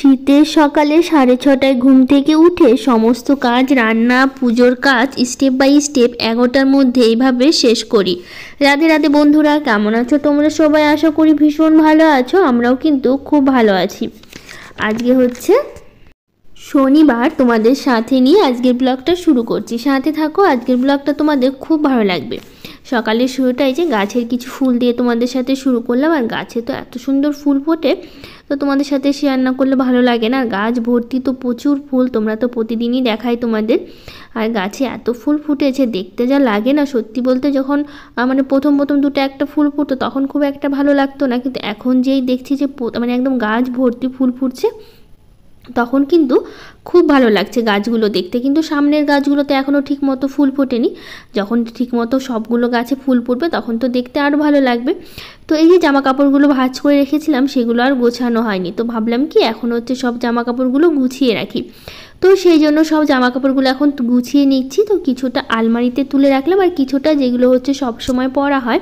শীতের সকালে 6:30টায় ঘুম থেকে উঠে সমস্ত কাজ, রান্না, পুজোর কাজ স্টেপ বাই স্টেপ 11টার মধ্যে এইভাবে শেষ করি। রাধে রাধে বন্ধুরা, কেমন আছো তোমরা সবাই? আশা করি ভীষণ ভালো আছো। আমরাও কিন্তু খুব ভালো আছি। আজকে হচ্ছে শনিবার, তোমাদের সাথে নিয়ে আজকের ব্লগটা শুরু করছি। সাথে থাকো, আজকের ব্লগটা তোমাদের খুব ভালো লাগবে। সকালের শুরুটাই যে গাছের কিছু ফুল দিয়ে তোমাদের সাথে শুরু করলাম। আর গাছে তো এত সুন্দর ফুল ফোটে, তো তোমাদের সাথে শেয়ার না করলে ভালো লাগে না। গাছ ভর্তি তো প্রচুর ফুল, তোমরা তো প্রতিদিনই দেখাই তোমাদের। আর গাছে এত ফুল ফুটেছে, দেখতে যা লাগে না সত্যি বলতে। যখন মানে প্রথম দুটো একটা ফুল ফুটতো তখন খুব একটা ভালো লাগতো না, কিন্তু এখন যেই দেখছি যে মানে একদম গাছ ভর্তি ফুল ফুটছে তখন কিন্তু খুব ভালো লাগছে গাছগুলো দেখতে। কিন্তু সামনের গাছগুলোতে এখনও ঠিক মতো ফুল ফোটেনি। যখন ঠিক মতো সবগুলো গাছে ফুল ফুটবে তখন তো দেখতে আরও ভালো লাগবে। তো এই যে জামা কাপড়গুলো ভাঁজ করে রেখেছিলাম সেগুলো আর গোছানো হয়নি, তো ভাবলাম কি এখন হচ্ছে সব জামা কাপড়গুলো গুছিয়ে রাখি। তো সেই জন্য সব জামা কাপড়গুলো এখন গুছিয়ে নিচ্ছি। তো কিছুটা আলমারিতে তুলে রাখলাম, আর কিছুটা যেগুলো হচ্ছে সব সময় পরা হয়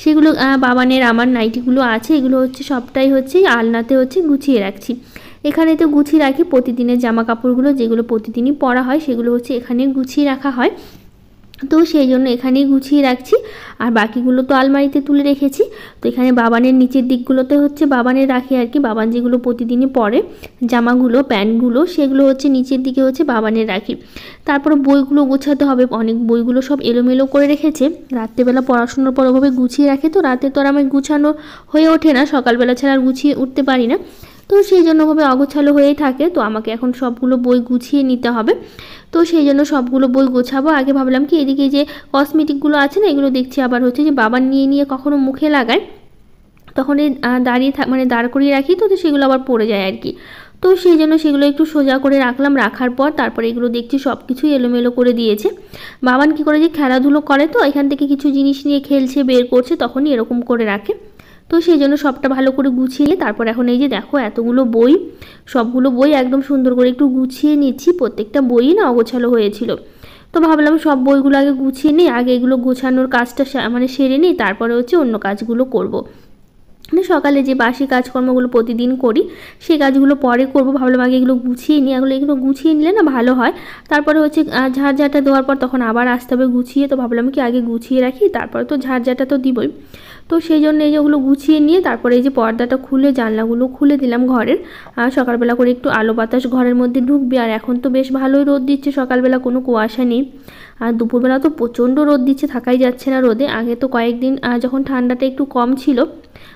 সেগুলো বাবানের আমার নাইটিগুলো আছে, এগুলো হচ্ছে সবটাই হচ্ছে আলনাতে হচ্ছে গুছিয়ে রাখছি। এখানে তো গুছিয়ে রাখি প্রতিদিনের জামা কাপড়গুলো, যেগুলো প্রতিদিনই পরা হয় সেগুলো হচ্ছে এখানে গুছিয়ে রাখা হয়। তো সেই জন্য এখানেই গুছিয়ে রাখছি। আর বাকিগুলো তো আলমারিতে তুলে রেখেছি। তো এখানে বাবানের নিচের দিকগুলোতে হচ্ছে বাবানের রাখি আর কি। বাবান যেগুলো প্রতিদিনই পরে জামাগুলো, প্যান্টগুলো, সেগুলো হচ্ছে নিচের দিকে হচ্ছে বাবানের রাখি। তারপরে বইগুলো গোছাতে হবে, অনেক বইগুলো সব এলোমেলো করে রেখেছে। রাত্রেবেলা পড়াশোনার পর ওভাবে গুছিয়ে রাখে, তো রাতে তো আর আমি গুছানো হয়ে ওঠে না, সকালবেলা ছাড়া আর গুছিয়ে উঠতে পারি না। তো সেই জন্যভাবে অগোছালো হয়েই থাকে। তো আমাকে এখন সবগুলো বই গুছিয়ে নিতে হবে। তো সেই জন্য সবগুলো বই গোছাবো। আগে ভাবলাম কি এদিকে যে কসমেটিকগুলো আছে না, এগুলো দেখছি আবার হচ্ছে যে বাবা নিয়ে কখনো মুখে লাগায়, তখন এই দাঁড়িয়ে মানে দাঁড় করিয়ে রাখি, তো সেগুলো আবার পড়ে যায় আর কি। তো সেই জন্য সেগুলো একটু সোজা করে রাখলাম। রাখার পর তারপরে এগুলো দেখছি সব কিছুই এলোমেলো করে দিয়েছে। বাবান কী করে যে খেলাধুলো করে, তো এখান থেকে কিছু জিনিস নিয়ে খেলছে, বের করছে, তখনই এরকম করে রাখে। তো সেই জন্য সবটা ভালো করে গুছিয়ে তারপর এখন এই যে দেখো এতগুলো বই, সবগুলো বই একদম সুন্দর করে একটু গুছিয়ে নিচ্ছি। প্রত্যেকটা বইই না অগোছালো হয়েছিল, তো ভাবলাম সব বইগুলো আগে গুছিয়ে নিই, আগে এগুলো গোছানোর কাজটা মানে সেরে নিই, তারপরে হচ্ছে অন্য কাজগুলো করব। মানে সকালে যে বাসি কাজকর্মগুলো প্রতিদিন করি সেই কাজগুলো পরে করব, ভাবলাম আগে এগুলো গুছিয়ে নিই। এগুলো গুছিয়ে নিলে না ভালো হয়। তারপরে হচ্ছে ঝাড়ঝাঁটা দেওয়ার পর তখন আবার আসতে হবে গুছিয়ে, তো ভাবলাম কি আগে গুছিয়ে রাখি, তারপরে তো ঝাড়ঝাঁটা তো দিবই। তো সেই জন্য এই যে ওগুলো গুছিয়ে নিয়ে তারপরে এই যে পর্দাটা খুলে জানলাগুলো খুলে দিলাম ঘরের। সকালবেলা করে একটু আলো বাতাস ঘরের মধ্যে ঢুকবে। আর এখন তো বেশ ভালোই রোদ দিচ্ছে, সকালবেলা কোনো কুয়াশা নেই। আর দুপুরবেলা তো প্রচণ্ড রোদ দিচ্ছে, থাকাই যাচ্ছে না রোদে। আগে তো কয়েকদিন যখন ঠান্ডাটা একটু কম ছিল,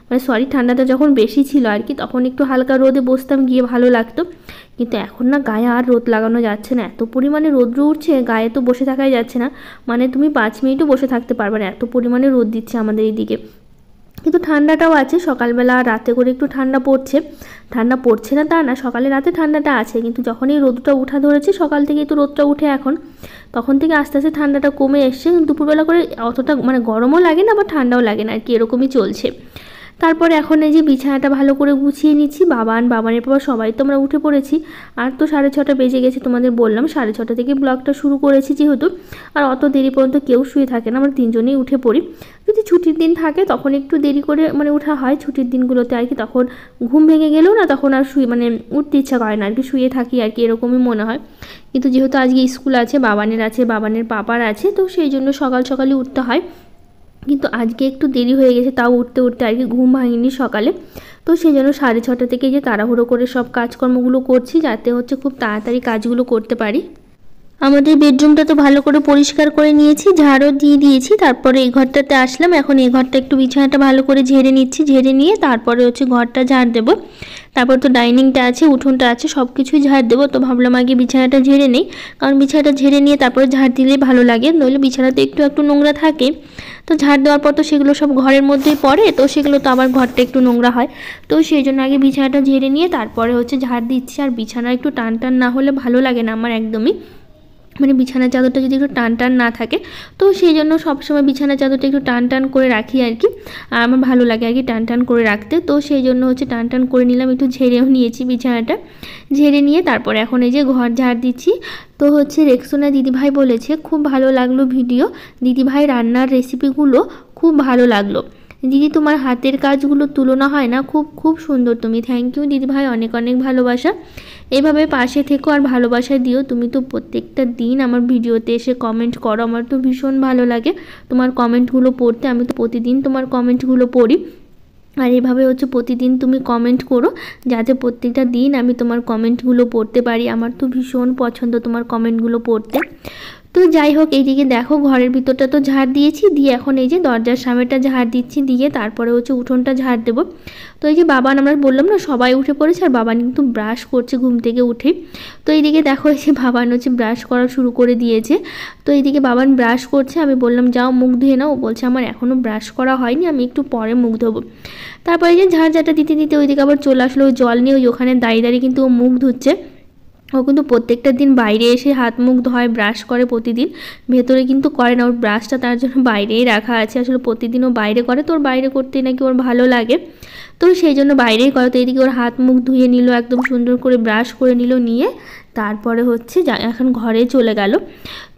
মানে ঠান্ডাটা যখন বেশি ছিল আর কি, তখন একটু হালকা রোদে বসতাম, গিয়ে ভালো লাগতো। কিন্তু এখন না গায়ে আর রোদ লাগানো যাচ্ছে না, এত পরিমাণে রোদ্র উঠছে, গায়ে তো বসে থাকাই যাচ্ছে না। মানে তুমি 5 মিনিটও বসে থাকতে পারবে না, এত পরিমাণে রোদ দিচ্ছে আমাদের এইদিকে। কিন্তু ঠান্ডাটাও আছে, সকালবেলা রাতে করে একটু ঠান্ডা পড়ছে। ঠান্ডা পড়ছে না তা না, সকালে রাতে ঠান্ডাটা আছে, কিন্তু যখনই রোদটা উঠা ধরেছে, সকাল থেকেই তো রোদটা উঠে এখন, তখন থেকে আস্তে আস্তে ঠান্ডাটা কমে এসছে। দুপুরবেলা করে অতটা মানে গরমও লাগে না, আবার ঠান্ডাও লাগে না আর কি, এরকমই চলছে। তারপরে এখন এই যে বিছানাটা ভালো করে গুছিয়ে নিচ্ছি। বাবানের পর সবাই তো আমরা উঠে পড়েছি। আর তো 6:30 বেজে গেছে, তোমাদের বললাম 6:30 থেকে ব্লগটা শুরু করেছি যেহেতু। আর অত দেরি পর্যন্ত কেউ শুয়ে থাকে না, আমরা 3 জনেই উঠে পড়ি। যদি ছুটির দিন থাকে তখন একটু দেরি করে মানে ওঠা হয়, ছুটির দিনগুলোতে আর কি। তখন ঘুম ভেঙে গেলেও না তখন আর মানে উঠতে ইচ্ছা করে না আর কি, শুয়ে থাকি আর কি, এরকমই মনে হয়। কিন্তু যেহেতু আজকে স্কুল আছে, বাবানের পাপার আছে, তো সেই জন্য সকালই উঠতে হয়। কিন্তু আজকে একটু দেরি হয়ে গেছে, তাও উঠতে আর কি ঘুম ভাঙেনি সকালে। তো সেই জন্য 6:30 থেকে যে তাড়াহুড়ো করে সব কাজকর্মগুলো করছি, যাতে হচ্ছে খুব তাড়াতাড়ি কাজগুলো করতে পারি। আমাদের বেডরুমটা তো ভালো করে পরিষ্কার করে নিয়েছি, ঝাড়ও দিয়ে দিয়েছি। তারপরে এই ঘরটাতে আসলাম, এখন এই ঘরটা একটু বিছানাটা ভালো করে ঝেড়ে নিচ্ছি। ঝেড়ে নিয়ে তারপরে হচ্ছে ঘরটা ঝাড় দেবো। তারপর তো ডাইনিংটা আছে, উঠোনটা আছে, সব কিছুই ঝাড় দেবো। তো ভাবলাম আগে বিছানাটা ঝেড়ে নেই, কারণ বিছানাটা ঝেড়ে নিয়ে তারপরে ঝাড় দিলে ভালো লাগে, নইলে বিছানাতে একটু নোংরা থাকে। তো ঝাড় দেওয়ার পর তো সেগুলো সব ঘরের মধ্যেই পড়ে, তো সেগুলো তো আবার ঘরটা একটু নোংরা হয়। তো সেই জন্য আগে বিছানাটা ঝেড়ে নিয়ে তারপরে হচ্ছে ঝাড় দিচ্ছি। আর বিছানা একটু টান না হলে ভালো লাগে না আমার একদমই, মানে বিছানার চাদরটা যদি একটু টান না থাকে, তো সেই জন্য সবসময় বিছানার চাদরটা একটু টান করে রাখি আর কি। আর আমার ভালো লাগে আর কি টান করে রাখতে। তো সেই জন্য হচ্ছে টান করে নিলাম, একটু ঝেড়েও নিয়েছি বিছানাটা। ঝেড়ে নিয়ে তারপরে এখন এই যে ঘর ঝাড় দিচ্ছি। তো হচ্ছে রেক্সোনা দিদিভাই বলেছে খুব ভালো লাগলো ভিডিও, দিদিভাই রান্নার রেসিপিগুলো খুব ভালো লাগলো। দিদি তোমার হাতের কাজগুলো তুলনা হয় না, খুব খুব সুন্দর তুমি। থ্যাংক ইউ দিদিভাই, অনেক অনেক ভালোবাসা। এভাবে পাশে থেকো আর ভালোবাসা দিও। তুমি তো প্রত্যেকটা দিন আমার ভিডিওতে এসে কমেন্ট করো, আমার তো ভীষণ ভালো লাগে তোমার কমেন্টগুলো পড়তে। আমি তো প্রতিদিন তোমার কমেন্টগুলো পড়ি, আর এভাবে হচ্ছে প্রতিদিন তুমি কমেন্ট করো, যাতে প্রত্যেকটা দিন আমি তোমার কমেন্টগুলো পড়তে পারি। আমার তো ভীষণ পছন্দ তোমার কমেন্টগুলো পড়তে। তো যাই হোক, এইদিকে দেখো ঘরের ভিতরটা তো ঝাড় দিয়েছি, দিয়ে এখন এই যে দরজার সামনেটা ঝাড় দিচ্ছি, দিয়ে তারপরে হচ্ছে উঠোনটা ঝাড় দেবো। তো এই যে বাবান, আমরা বললাম না সবাই উঠে পড়েছে, আর বাবান কিন্তু ব্রাশ করছে ঘুম থেকে উঠে। তো এইদিকে দেখো এই যে বাবান হচ্ছে ব্রাশ করা শুরু করে দিয়েছে। তো এইদিকে বাবান ব্রাশ করছে, আমি বললাম যাও মুখ ধুয়ে নাও। ও বলছে আমার এখনও ব্রাশ করা হয়নি, আমি একটু পরে মুখ ধোবো। তারপরে যে ঝাড় দিতে দিতে ওইদিকে আবার চলে আসলো ওই জল নিয়ে, ওই ওখানে দাঁড়িয়ে দাঁড়িয়ে কিন্তু ও মুখ ধুচ্ছে। ও কিন্তু প্রত্যেকটা দিন বাইরে এসে হাত মুখ ধোয়, ব্রাশ করে প্রতিদিন, ভেতরে কিন্তু করে না। ওর ব্রাশটা তার জন্য বাইরেই রাখা আছে, আসলে প্রতিদিন ও বাইরে করে, তো ওর বাইরে করতে নাকি ওর ভালো লাগে, তো সেই জন্য বাইরেই করে। তো এইদিকে ওর হাত মুখ ধুয়ে নিল, একদম সুন্দর করে ব্রাশ করে নিল, নিয়ে তারপরে হচ্ছে এখন ঘরে চলে গেল।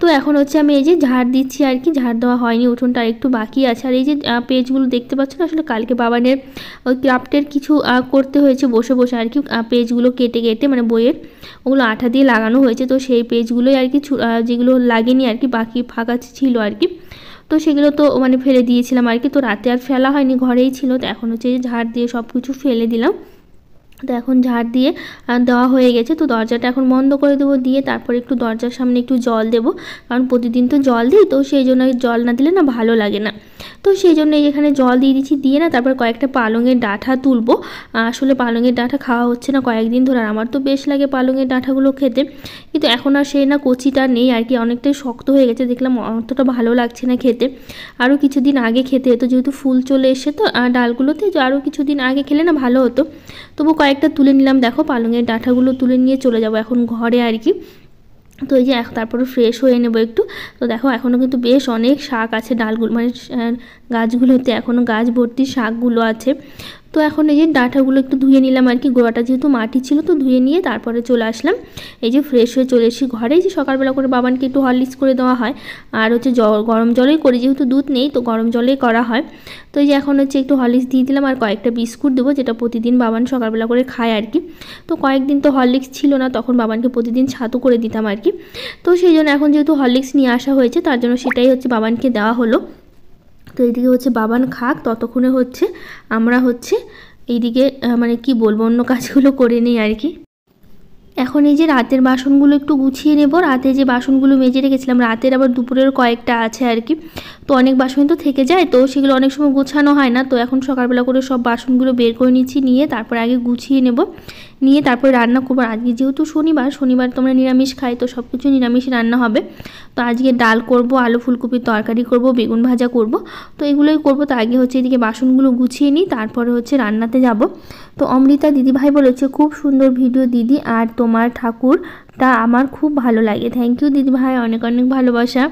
তো এখন হচ্ছে আমি এই যে ঝাড় দিচ্ছি আর কি, ঝাড় দেওয়া হয়নি, উঠোনটা আর একটু বাকি আছে। আর এই যে পেজগুলো দেখতে পাচ্ছ না, আসলে কালকে বাবানের ওই ক্রাফটের কিছু করতে হয়েছে বসে বসে আর কি, পেজগুলো কেটে কেটে, মানে বইয়ের ওগুলো আঠা দিয়ে লাগানো হয়েছে, তো সেই পেজগুলোই আর কি যেগুলো লাগেনি আর কি, বাকি ফাঁকা ছিল আর কি, তো সেগুলো তো মানে ফেলে দিয়েছিলাম আর কি। তো রাতে আর ফেলা হয়নি, ঘরেই ছিল। তো এখন হচ্ছে ঝাড় দিয়ে সব কিছু ফেলে দিলাম। তো এখন ঝাড় দিয়ে দেওয়া হয়ে গেছে। তো দরজাটা এখন বন্ধ করে দেবো, দিয়ে তারপর একটু দরজার সামনে একটু জল দেবো, কারণ প্রতিদিন তো জল দিই, তো সেই জন্য জল না দিলে না ভালো লাগে না। তো সেই জন্য এখানে জল দিয়ে দিচ্ছি, দিয়ে না তারপর কয়েকটা পালঙের ডাঁটা তুলবো। আসলে পালঙের ডাঁটা খাওয়া হচ্ছে না কয়েকদিন ধরে, আর আমার তো বেশ লাগে পালঙের ডাঁটাগুলো খেতে, কিন্তু এখন আর সেই না কচিটা নেই আর কি, অনেকটাই শক্ত হয়ে গেছে, দেখলাম অতটা ভালো লাগছে না খেতে। আরও কিছুদিন আগে খেতে হতো, যেহেতু ফুল চলে এসে তো ডালগুলোতে, আরও কিছুদিন আগে খেলে না ভালো হতো। তবু কয়েকটা তুলে নিলাম, দেখো পালঙের ডাঁটাগুলো তুলে নিয়ে চলে যাব এখন ঘরে আর কি। তো এই যে তারপরে ফ্রেশ হয়ে নেবো একটু। তো দেখো এখনও কিন্তু বেশ অনেক শাক আছে ডালগুলো, মানে গাছগুলোতে এখনও গাছ ভর্তি শাকগুলো আছে। তো এখন এই যে ডাঁটাগুলো একটু ধুয়ে নিলাম আর কি, গোড়াটা যেহেতু মাটি ছিল তো ধুয়ে নিয়ে তারপরে চলে আসলাম। এই যে ফ্রেশ হয়ে চলে এসেছি ঘরে। যে সকালবেলা করে বাবানকে একটু হরলিক্স করে দেওয়া হয়, আর হচ্ছে গরম জলেই করি, যেহেতু দুধ নেই তো গরম জলেই করা হয়। তো এই যে এখন হচ্ছে একটু হরলিক্স দিয়ে দিলাম, আর কয়েকটা বিস্কুট দেবো, যেটা প্রতিদিন বাবান সকালবেলা করে খায় আর কি। তো কয়েকদিন তো হরলিক্স ছিল না, তখন বাবানকে প্রতিদিন ছাতু করে দিতাম আর কি। তো সেই জন্য এখন যেহেতু হরলিক্স নিয়ে আসা হয়েছে, তার জন্য সেটাই হচ্ছে বাবানকে দেওয়া হলো। তো এইদিকে হচ্ছে বাবান খাক, ততক্ষণে হচ্ছে আমরা হচ্ছে এইদিকে মানে কি বলবো, অন্য কাজগুলো করে নিই আর কি। এখন এই যে রাতের বাসনগুলো একটু গুছিয়ে নেব। রাতে যে বাসনগুলো মেজে রেখেছিলাম, রাতের আবার দুপুরের কয়েকটা আছে আর কি, তো অনেক বাসন তো থেকে যায়, তো সেগুলো অনেক সময় গোছানো হয় না। তো এখন সকালবেলা করে সব বাসনগুলো বের করে নিচ্ছি, নিয়ে তারপর আগে গুছিয়ে নেব, নিয়ে তারপর রান্না করবো। আজকে যেহেতু শনিবার তোমরা নিরামিষ খাই, তো সব কিছু নিরামিষ রান্না হবে। তো আজকে ডাল করব, আলু ফুলকপির তরকারি করব, বেগুন ভাজা করব, তো এগুলোই করব। তো আগে হচ্ছে এদিকে বাসনগুলো গুছিয়ে নিই, তারপরে হচ্ছে রান্নাতে যাব। তো অমৃতা দিদিভাই বলেছে খুব সুন্দর ভিডিও দিদি, আর তোমার ঠাকুরটা আমার খুব ভালো লাগে। থ্যাংক ইউ দিদিভাই, অনেক অনেক ভালোবাসা।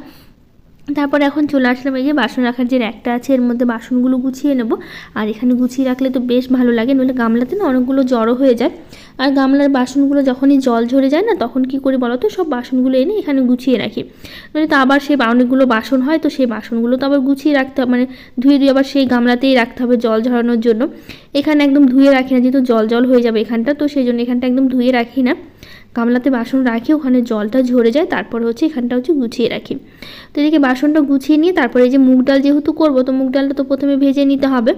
তারপর এখন চলে আসলাম এই যে বাসন রাখার যে র্যাকটা আছে, এর মধ্যে বাসনগুলো গুছিয়ে নেব। আর এখানে গুছিয়ে রাখলে তো বেশ ভালো লাগে, নইলে গামলাতে না অনেকগুলো জড়ো হয়ে যায়। আর গামলার বাসনগুলো যখনই জল ঝরে যায় না, তখন কি করি বলো তো, সব বাসনগুলো এনে এখানে গুছিয়ে রাখি, নইলে তো আবার সেই অনেকগুলো বাসন হয়, তো সেই বাসনগুলো তো আবার গুছিয়ে রাখতে হবে, মানে ধুয়ে আবার সেই গামলাতেই রাখতে হবে জল ঝরানোর জন্য। এখানে একদম ধুয়ে রাখি না, যেহেতু জল জল হয়ে যাবে এখানটা, তো সেই জন্য এখানটা একদম ধুয়ে রাখি না, গামলাতে বাসন রাখি, ওখানে জলটা ঝরে যায়, তারপরে হচ্ছে এখানটা হচ্ছে গুছিয়ে রাখি। তো এদিকে বাসনটা গুছিয়ে নিয়ে তারপরে এই যে মুগ ডাল যেহেতু করবো, তো মুগ ডালটা তো প্রথমে ভেজে নিতে হবে,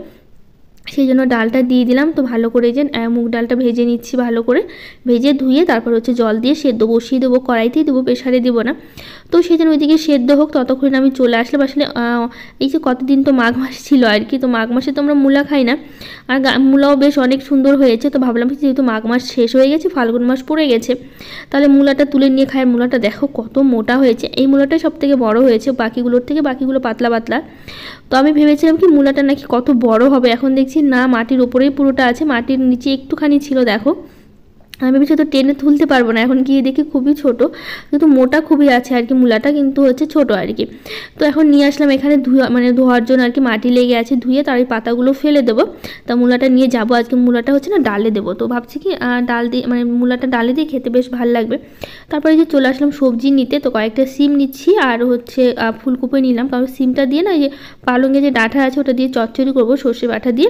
সেই জন্য ডালটা দিয়ে দিলাম। তো ভালো করে যে মুগ ডালটা ভেজে নিচ্ছি, ভালো করে ভেজে ধুয়ে তারপর হচ্ছে জল দিয়ে সেদ্ধ বসিয়ে দেবো, কড়াইতেই দেবো, প্রেশারে দেবো না। তো সেই জন্য ওইদিকে সেদ্ধ হোক, ততক্ষণ আমি চলে আসলাম। আসলে এই যে কতদিন তো মাঘ মাস ছিল আর কি, তো মাঘ মাসে তো আমরা মূলা খাই না, আর মূলাও বেশ অনেক সুন্দর হয়েছে। তো ভাবলাম যেহেতু মাঘ মাস শেষ হয়ে গেছে, ফাল্গুন মাস পড়ে গেছে, তাহলে মূলাটা তুলে নিয়ে খাই। মূলাটা দেখো কত মোটা হয়েছে, এই মূলাটাই সব থেকে বড় হয়েছে বাকিগুলোর থেকে, বাকিগুলো পাতলা পাতলা। তো আমি ভেবেছিলাম কি মূলাটা নাকি কত বড় হবে, এখন দেখছি না, মাটির ওপরেই পুরোটা আছে, মাটির নিচে একটুখানি ছিল দেখো। আমি ভেবেছি তো টেনে তুলতে পারবো না, এখন গিয়ে দেখি খুবই ছোট, কিন্তু মোটা খুবই আছে আর কি, মূলাটা কিন্তু হচ্ছে ছোট আর কি। তো এখন নিয়ে আসলাম এখানে ধোয়ার জন্য আর কি, মাটি লেগে আছে, ধুয়ে তার ওই পাতাগুলো ফেলে দেবো। তা মূলাটা নিয়ে যাবো আজকে, মূলাটা হচ্ছে না ডালে দেবো, তো ভাবছি কি ডাল দিয়ে মূলাটা ডালে দিয়ে খেতে বেশ ভালো লাগবে। তারপরে যে চলে আসলাম সবজি নিতে, তো কয়েকটা সিম নিচ্ছি আর হচ্ছে ফুলকপি নিলাম, কারণ সিমটা দিয়ে না যে পালঙে যে ডাঁটা আছে ওটা দিয়ে চচ্চড়ি করবো সর্ষে বাটা দিয়ে,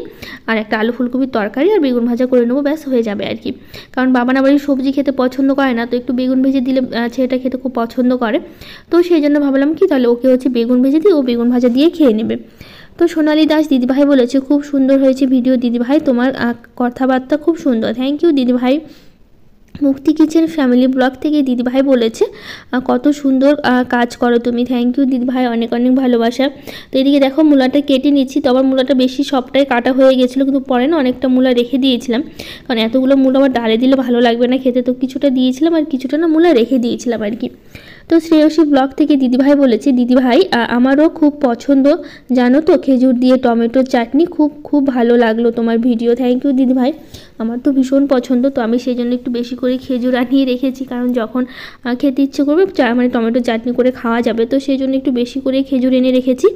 আর একটা আলু ফুলকপির তরকারি আর বেগুন ভাজা করে নেবো, ব্যাস হয়ে যাবে আর কি। কারণ বাবা না বাড়ি সবজি খেতে পছন্দ করে না, তো একটু বেগুন ভেজে দিলে ছেলেটা খেতে খুব পছন্দ করে, তো সেই জন্য ভাবলাম কি তাহলে ওকে হচ্ছে বেগুন ভেজে দিই, ও বেগুন ভাজা দিয়ে খেয়ে নেবে। তো সোনালী দাস দিদিভাই বলেছে খুব সুন্দর হয়েছে ভিডিও দিদিভাই, তোমার কথাবার্তা খুব সুন্দর, থ্যাংক ইউ দিদিভাই। মুক্তি কিচেন ফ্যামিলি ব্লগ থেকে দিদিভাই বলেছে কত সুন্দর কাজ করো তুমি, থ্যাংক ইউ দিদিভাই, অনেক অনেক ভালোবাসা। তো এদিকে দেখো মূলাটা কেটে নিচ্ছি, তো আবার মূলাটা বেশি সবটাই কাটা হয়ে গেছিলো, কিন্তু পরে না অনেকটা মূলা রেখে দিয়েছিলাম, কারণ এতগুলো মূলা আবার ডালে দিলে ভালো লাগবে না খেতে, তো কিছুটা দিয়েছিলাম আর কিছুটা না মূলা রেখে দিয়েছিলাম আর কি। তো শ্রেয়সী ব্লগ থেকে দিদিভাই বলেছে দিদিভাই আমারও খুব পছন্দ জানো তো, খেজুর দিয়ে টমেটোর চাটনি, খুব খুব ভালো লাগলো তোমার ভিডিও, থ্যাংক ইউ দিদিভাই, আমার তো ভীষণ পছন্দ, তো আমি সেই জন্য একটু বেশি করে খেজুর আনিয়ে রেখেছি, কারণ যখন খেতে ইচ্ছে করবে টমেটো চাটনি করে খাওয়া যাবে, তো সেই জন্য একটু বেশি করে খেজুর এনে রেখেছি,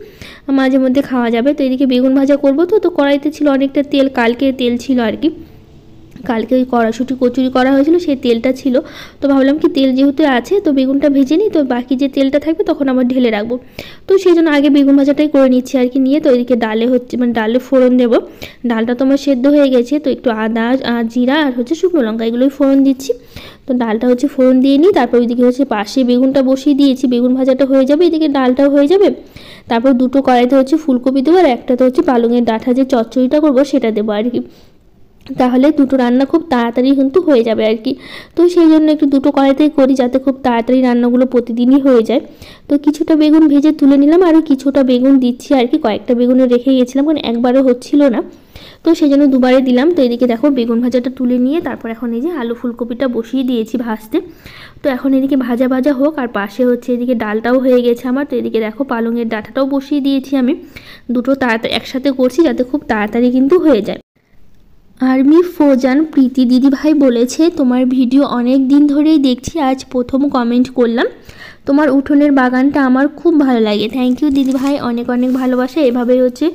মাঝে মধ্যে খাওয়া যাবে। তো এদিকে বেগুন ভাজা করবো, তো কড়াইতে ছিল অনেকটা তেল, কালকে তেল ছিল আর কি, কালকে ওই কড়াশুঁটি কচুরি করা হয়েছিল সেই তেলটা ছিল, তো ভাবলাম কি তেল যেহেতু আছে তো বেগুনটা ভেজে নিই, তো বাকি যে তেলটা থাকবে তখন আবার ঢেলে রাখবো, তো সেই জন্য আগে বেগুন ভাজাটাই করে নিচ্ছি আর কি। নিয়ে তো এদিকে ডালে হচ্ছে ডালে ফোড়ন দেবো, ডালটা তো আমার সেদ্ধ হয়ে গেছে, তো একটু আদা জিরা আর হচ্ছে শুকনো লঙ্কা এগুলোই ফোড়ন দিচ্ছি, তো ডালটা হচ্ছে ফোড়ন দিয়ে নিই, তারপর ওইদিকে হচ্ছে পাশে বেগুনটা বসিয়ে দিয়েছি, বেগুন ভাজাটা হয়ে যাবে, এদিকে ডালটাও হয়ে যাবে, তারপর দুটো কড়াইতে হচ্ছে ফুলকপি দেবো আর একটাতে হচ্ছে পালঙের ডাঁটা যে চচ্চড়িটা করবো সেটা দেবো আর কি, তাহলে দুটো রান্না খুব তাড়াতাড়ি কিন্তু হয়ে যাবে আর কি। তো সেই জন্য একটু দুটো কড়াইতেই করি যাতে খুব তাড়াতাড়ি রান্নাগুলো প্রতিদিনই হয়ে যায়। তো কিছুটা বেগুন ভেজে তুলে নিলাম, আর কিছুটা বেগুন দিচ্ছি আর কি, কয়েকটা বেগুনে রেখে গিয়েছিলাম কারণ একবারও হচ্ছিল না, তো সেই জন্য দুবারে দিলাম। তো এদিকে দেখো বেগুন ভাজাটা তুলে নিয়ে তারপর এখন এই যে আলু ফুলকপিটা বসিয়ে দিয়েছি ভাজতে, তো এখন এদিকে ভাজা ভাজা হোক, আর পাশে হচ্ছে এদিকে ডালটাও হয়ে গেছে আমার, তো এদিকে দেখো পালঙের ডাঁটাটাও বসিয়ে দিয়েছি আমি, দুটো তাড়াতাড়ি একসাথে করছি যাতে খুব তাড়াতাড়ি কিন্তু হয়ে যায়। আর্মি ফৌজান প্রীতি দিদিভাই বলেছে তোমার ভিডিও অনেক দিন ধরেই দেখছি, আজ প্রথম কমেন্ট করলাম, তোমার উঠোনের বাগানটা আমার খুব ভালো লাগে, থ্যাংক ইউ দিদিভাই, অনেক অনেক ভালোবাসা, এভাবেই হচ্ছে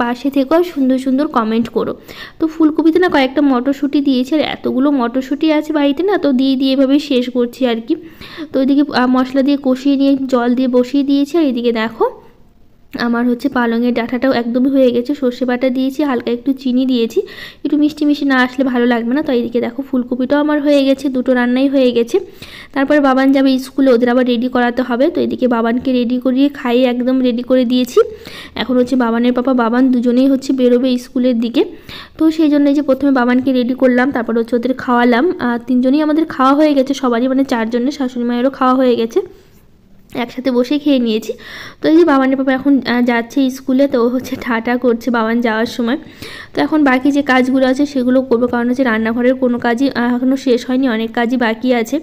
পাশে থেকো আর সুন্দর সুন্দর কমেন্ট করো। তো ফুলকপিতে না কয়েকটা মটরশুঁটি দিয়েছে, আর এতগুলো মটরশুঁটি আছে বাড়িতে না, তো দিয়ে এভাবেই শেষ করছি আর কি। তো ওইদিকে মশলা দিয়ে কষিয়ে নিয়ে জল দিয়ে বসিয়ে দিয়েছি, আর এদিকে দেখো আমার হচ্ছে পালঙের ডাঁটাটাও একদমই হয়ে গেছে, সর্ষে বাটা দিয়েছি, হালকা একটু চিনি দিয়েছি, একটু মিষ্টি মিষ্টি না আসলে ভালো লাগবে না। তো এইদিকে দেখো ফুলকপিটাও আমার হয়ে গেছে, দুটো রান্নাই হয়ে গেছে। তারপরে বাবান যাবে স্কুলে, ওদের আবার রেডি করাতে হবে, তো এদিকে বাবানকে রেডি করিয়ে খাইয়ে একদম রেডি করে দিয়েছি। এখন হচ্ছে বাবানের পাপা বাবান দুজনেই হচ্ছে বেরোবে স্কুলের দিকে, তো সেই জন্য যে প্রথমে বাবানকে রেডি করলাম, তারপর হচ্ছে ওদের খাওয়ালাম, তিনজনই আমাদের খাওয়া হয়ে গেছে সবারই, মানে চারজনের, শাশুড়ি মায়েরও খাওয়া হয়ে গেছে, একসাথে বসে খেয়ে নিয়েছি। তো এই যে বাবানের পাপা এখন যাচ্ছে স্কুলে, তো হচ্ছে ঠাটা করছে বাবান যাওয়ার সময়। তো এখন বাকি যে কাজগুলো আছে সেগুলো করবো, কারণ হচ্ছে রান্নাঘরের কোনো কাজই এখনও শেষ হয়নি, অনেক কাজই বাকি আছে।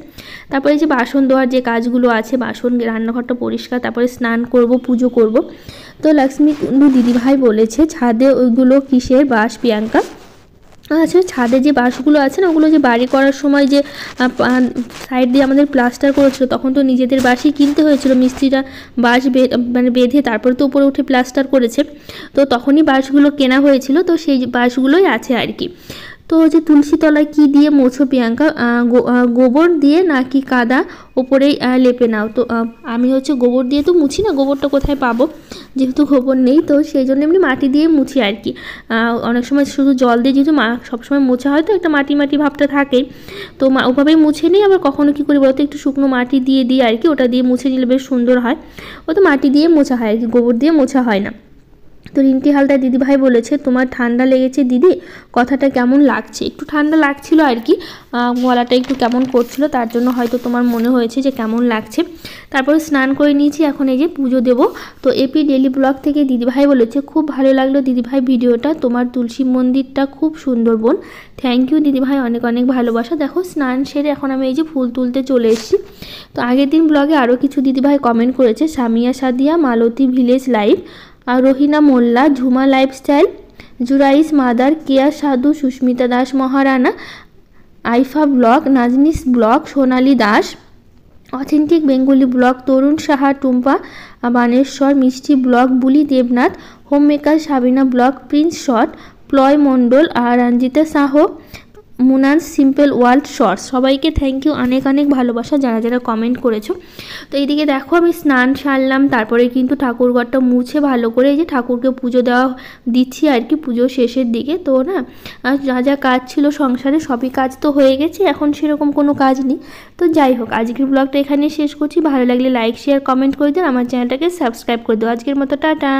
তারপরে যে বাসন ধোয়ার যে কাজগুলো আছে, বাসন রান্নাঘরটা পরিষ্কার, তারপরে স্নান করব, পুজো করব। তো লক্ষ্মী কুণ্ডু দিদিভাই বলেছে ছাদে ওইগুলো কিসের বাস প্রিয়াঙ্কা? আচ্ছা, ছাদে যে বাঁশগুলো আছে না, ওগুলো যে বাড়ি করার সময় যে সাইড দিয়ে আমাদের প্লাস্টার করেছিল, তখন তো নিজেদের বাঁশই কিনতে হয়েছিল, মিস্ত্রিরা বাঁশ বেঁধে তারপরে তো উপরে উঠে প্লাস্টার করেছে, তো তখনই বাঁশগুলো কেনা হয়েছিল, তো সেই বাঁশগুলোই আছে আর কি। তো যে তুলসী তলায় কী দিয়ে মোছো প্রিয়াঙ্কা? গোবর দিয়ে নাকি কাদা ওপরেই লেপে নাও? তো আমি হচ্ছে গোবর দিয়ে তো মুছি না, গোবরটা কোথায় পাবো, যেহেতু গোবর নেই, তো সেই জন্য এমনি মাটি দিয়ে মুছি আর কি। অনেক সময় শুধু জল দিয়ে যেহেতু সবসময় মোছা হয়, তো একটা মাটি মাটি ভাবটা থাকে, তো ওভাবেই মুছে নিই। আবার কখনো কী করি বলতো, একটু শুকনো মাটি দিয়ে দিই আর কি, ওটা দিয়ে মুছে নিলে বেশ সুন্দর হয়, ও তো মাটি দিয়ে মোছা হয় আর কি, গোবর দিয়ে মোছা হয় না। তো রিন্টি হালদার দিদিভাই বলেছে তোমার ঠান্ডা লেগেছে দিদি, কথাটা কেমন লাগছে? একটু ঠান্ডা লাগছিল আর কি, গলাটা একটু কেমন করছিল, তার জন্য হয়তো তোমার মনে হয়েছে যে কেমন লাগছে। তারপরে স্নান করে নিয়েছি, এখন এই যে পুজো দেব। তো এপি ডেলি ব্লগ থেকে দিদিভাই বলেছে খুব ভালো লাগলো দিদিভাই ভিডিওটা, তোমার তুলসী মন্দিরটা খুব সুন্দর বোন, থ্যাংক ইউ দিদিভাই, অনেক অনেক ভালোবাসা। দেখো স্নান সেরে এখন আমি এই যে ফুল তুলতে চলে এসেছি। তো আগের দিন ব্লগে আরও কিছু দিদিভাই কমেন্ট করেছে, সামিয়া সাদিয়া, মালতী ভিলেজ লাইভ, আর Rahina Molla, Jhuma lifestyle, Jurais mother, Keya Sadhu, Susmita Das Maharana, Aifa blog, Naznis blog, Sonali Das, authentic Bengali blog, Tarun Saha, Tumpa Baneshwar, Mishti blog, Buli Debnath, home maker Sabina blog, prince shot, Ploy Mondal আর Ranjita Sah, Munan simple world shorts. সবাইকে থ্যাংক ইউ, অনেক অনেক ভালোবাসা যারা যারা কমেন্ট করেছো। তো এইদিকে দেখো আমি স্নান সারলাম, তারপরে কিন্তু ঠাকুরঘরটা মুছে ভালো করে এই যে ঠাকুরকে পুজো দিচ্ছি আর কি, পুজো শেষের দিকে। তো না যা যা কাজ ছিল সংসারে সবই কাজ তো হয়ে গেছে, এখন সেরকম কোনো কাজ নেই। তো যাই হোক, আজকের ব্লগটা এখানে শেষ করছি। ভালো লাগলে লাইক শেয়ার কমেন্ট করে দিন, আমার চ্যানেলটাকে সাবস্ক্রাইব করে দিও। আজকের মতো টাটা।